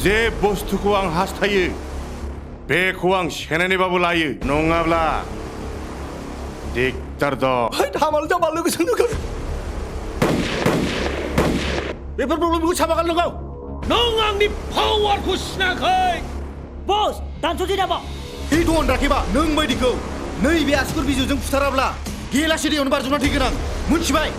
जे बुस्थुखौ आं हास्थायो बेखौ आं सेनायनोबाबो लायो नङाब्ला दिगदार दं। हामाल जामाल लोगोजों लोगो बेफोर प्रब्लेमखौ साफा खालामनांगौ। नों आंनि पावारखौ सिनाखै। बस दानस'सै नामा? हिट होनराखैबा नों बायदिखौ नैबे आसुगुर बिजौजों फुथाराब्ला गेलासे दैयावनो बारजोबना थैगोन आं मोनथिबाय।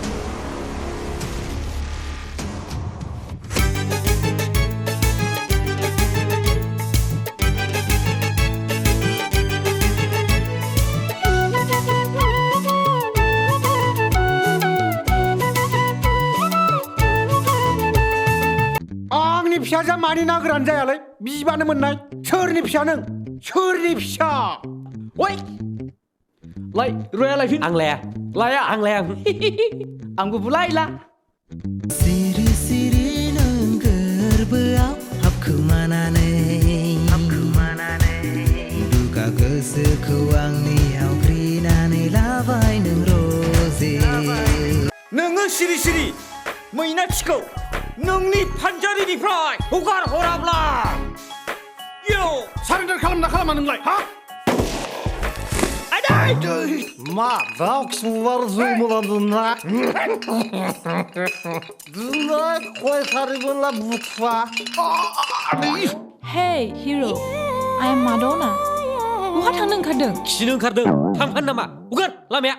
आंनि फिसाजोआ मानि ना गोरान जायालै बिबानो मोननाय सोरनि फिसा नों सोरनि फिसा ओइ लाय रया लायफिन आं लाया लाया आं लाया आंबो बुलायला सिरि सिरि नों गोरबोआव हाबखोमानानै दुगा गोसोखौ आंनियाव ग्रिनानै लाबाय नों रजे नोङो सिरि सिरि मैना खिखौ नोंनि फानजारिनिफ्राय हगार हराब्ला सारेन्डार खालामना खालामा नोंलाय हा? मा दाउ खिबुबार जुमुलादुना दुना खय सारिबोला बुथुवा। Hey, hero. I am Madonna. बहा थांनो ओंखारदों? खिनो ओंखारदों थांफानो नामा हगार लामाया